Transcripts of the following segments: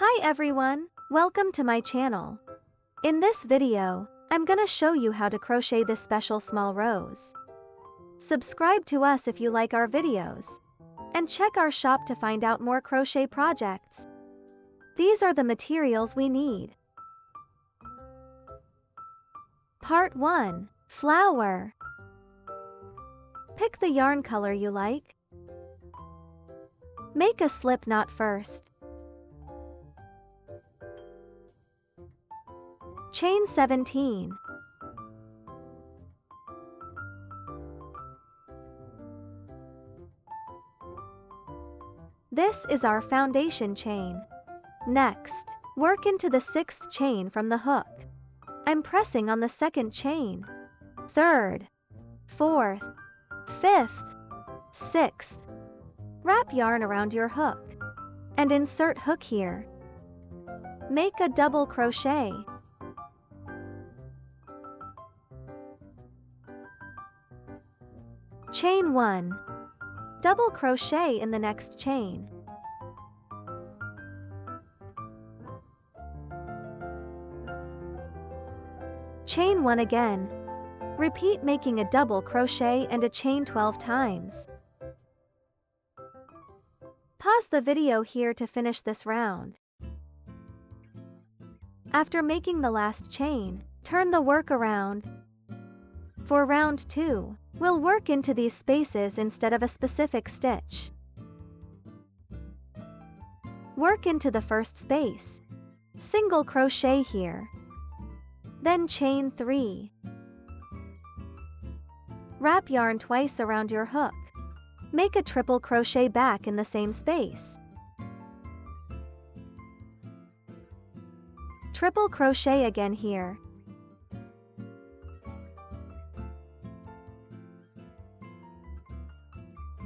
Hi everyone, welcome to my channel. In this video, I'm gonna show you how to crochet this special small rose. Subscribe to us if you like our videos. And check our shop to find out more crochet projects. These are the materials we need. Part 1. Flower. Pick the yarn color you like. Make a slip knot first. Chain 17. This is our foundation chain. Next, work into the 6th chain from the hook. I'm pressing on the 2nd chain, 3rd, 4th, 5th, 6th. Wrap yarn around your hook and insert hook here. Make a double crochet. Chain 1. Double crochet in the next chain. Chain 1 again. Repeat making a double crochet and a chain 12 times. Pause the video here to finish this round. After making the last chain, turn the work around. For round 2, we'll work into these spaces instead of a specific stitch. Work into the first space. Single crochet here. Then chain 3. Wrap yarn twice around your hook. Make a triple crochet back in the same space. Triple crochet again here.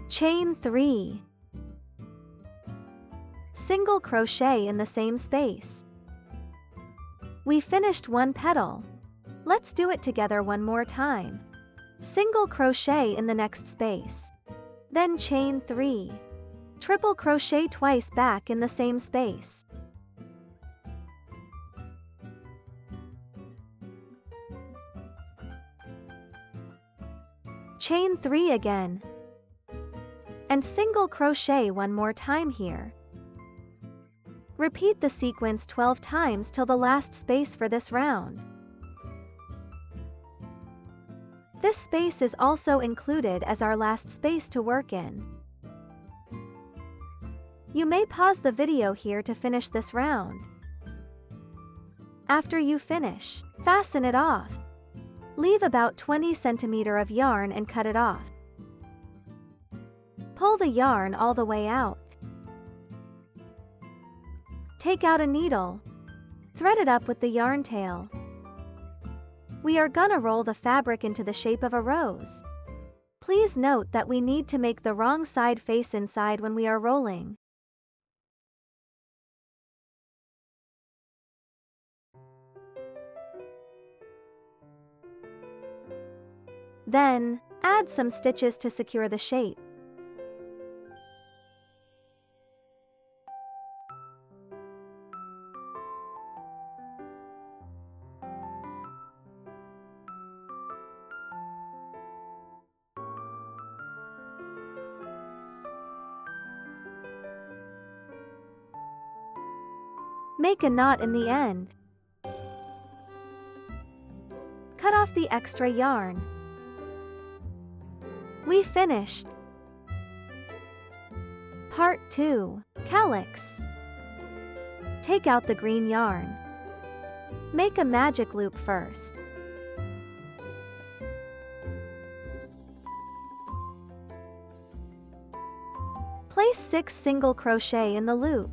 Chain 3. Single crochet in the same space. We finished one petal. Let's do it together one more time. Single crochet in the next space. Then chain 3. Triple crochet twice back in the same space. Chain 3 again. And single crochet one more time here. Repeat the sequence 12 times till the last space for this round. This space is also included as our last space to work in. You may pause the video here to finish this round. After you finish, fasten it off. Leave about 20 cm of yarn and cut it off. Pull the yarn all the way out. Take out a needle. Thread it up with the yarn tail. We are gonna roll the fabric into the shape of a rose. Please note that we need to make the wrong side face inside when we are rolling. Then, add some stitches to secure the shape. Make a knot in the end. Cut off the extra yarn. We finished. Part 2. Calyx. Take out the green yarn. Make a magic loop first. Place 6 single crochet in the loop.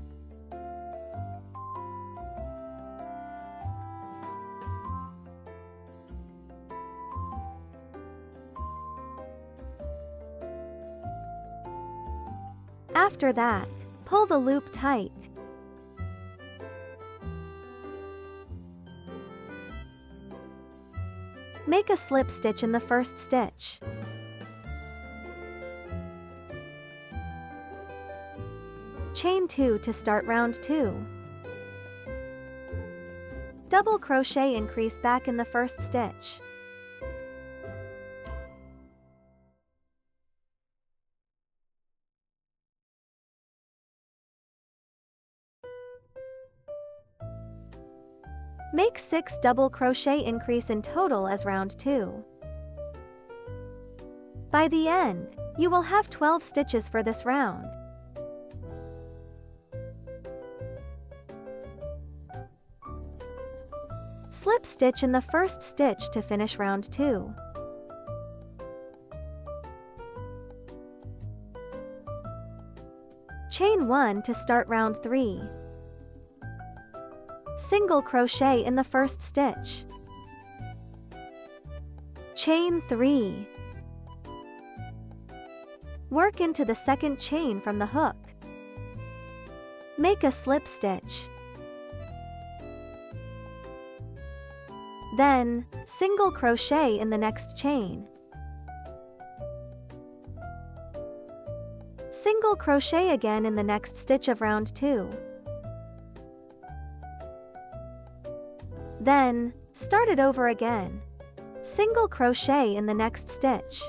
After that, pull the loop tight. Make a slip stitch in the first stitch. Chain 2 to start round 2. Double crochet increase back in the first stitch. Make 6 double crochet increase in total as round 2. By the end, you will have 12 stitches for this round. Slip stitch in the first stitch to finish round 2. Chain 1 to start round 3. Single crochet in the first stitch. Chain 3. Work into the second chain from the hook. Make a slip stitch. Then, single crochet in the next chain. Single crochet again in the next stitch of round 2. Then, start it over again. Single crochet in the next stitch.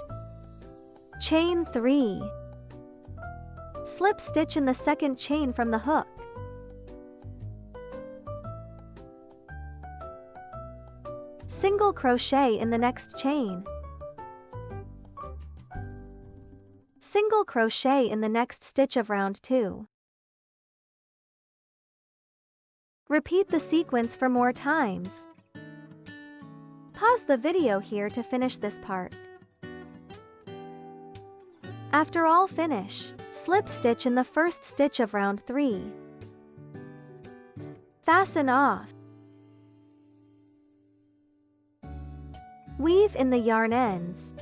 Chain 3. Slip stitch in the second chain from the hook. Single crochet in the next chain. Single crochet in the next stitch of round 2. Repeat the sequence for more times. Pause the video here to finish this part. After all finish, slip stitch in the first stitch of round 3. Fasten off. Weave in the yarn ends.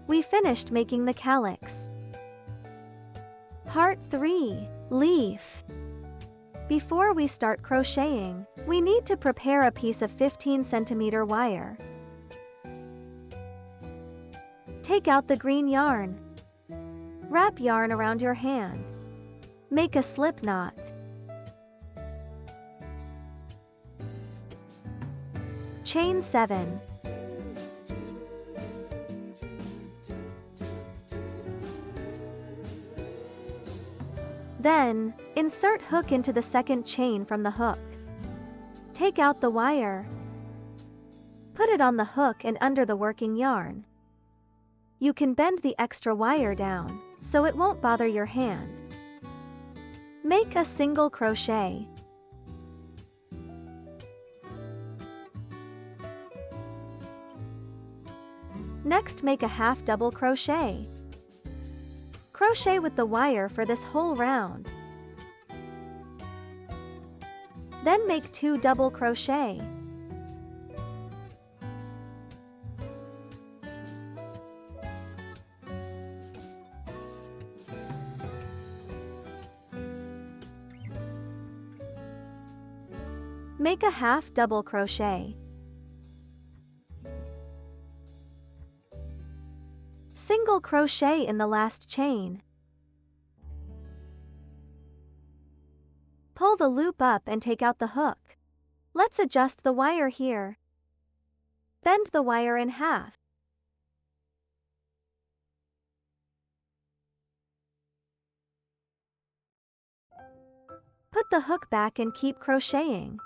We finished making the calyx. Part 3. Leaf. Before we start crocheting, we need to prepare a piece of 15 cm wire. Take out the green yarn. Wrap yarn around your hand. Make a slip knot. Chain 7. Then, insert hook into the second chain from the hook. Take out the wire. Put it on the hook and under the working yarn. You can bend the extra wire down, so it won't bother your hand. Make a single crochet. Next, make a half double crochet. Crochet with the wire for this whole round. Then make 2 double crochet. Make a half double crochet. Single crochet in the last chain. Pull the loop up and take out the hook. Let's adjust the wire here. Bend the wire in half. Put the hook back and keep crocheting.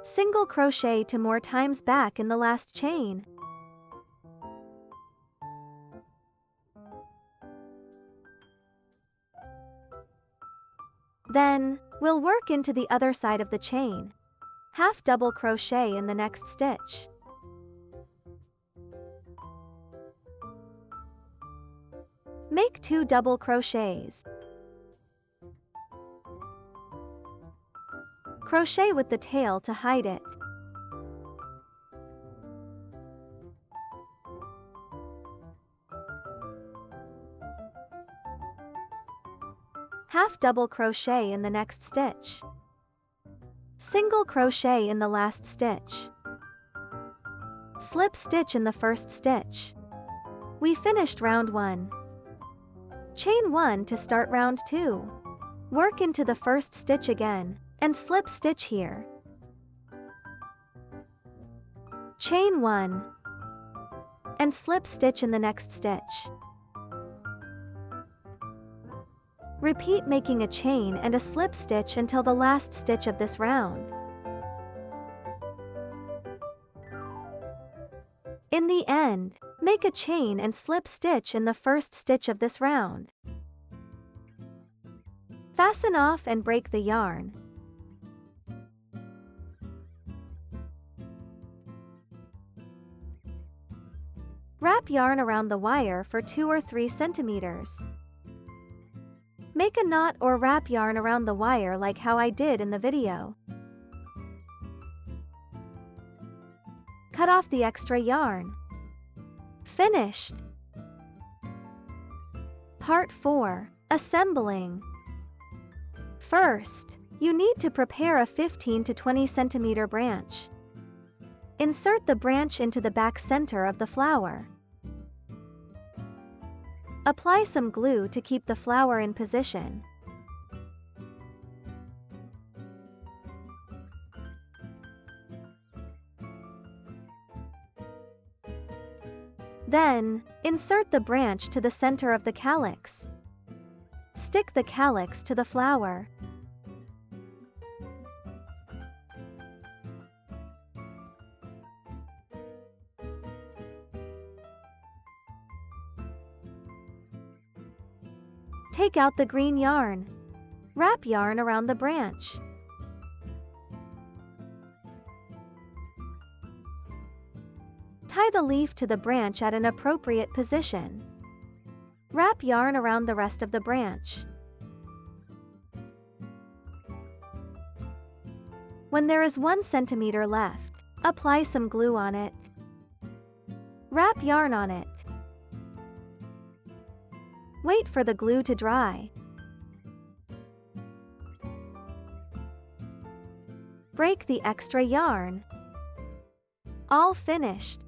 Single crochet 2 more times back in the last chain. Then, we'll work into the other side of the chain. Half double crochet in the next stitch. Make 2 double crochets. Crochet with the tail to hide it. Half double crochet in the next stitch. Single crochet in the last stitch. Slip stitch in the first stitch. We finished round 1. Chain 1 to start round 2. Work into the first stitch again, and slip stitch here. Chain 1, and slip stitch in the next stitch. Repeat making a chain and a slip stitch until the last stitch of this round. In the end, make a chain and slip stitch in the first stitch of this round. Fasten off and break the yarn. Wrap yarn around the wire for 2 or 3 centimeters. Make a knot or wrap yarn around the wire like how I did in the video. Cut off the extra yarn. Finished! Part 4. Assembling. First, you need to prepare a 15 to 20 centimeter branch. Insert the branch into the back center of the flower. Apply some glue to keep the flower in position. Then, insert the branch to the center of the calyx. Stick the calyx to the flower. Take out the green yarn. Wrap yarn around the branch. Tie the leaf to the branch at an appropriate position. Wrap yarn around the rest of the branch. When there is 1 centimeter left, apply some glue on it. Wrap yarn on it. Wait for the glue to dry. Break the extra yarn. All finished.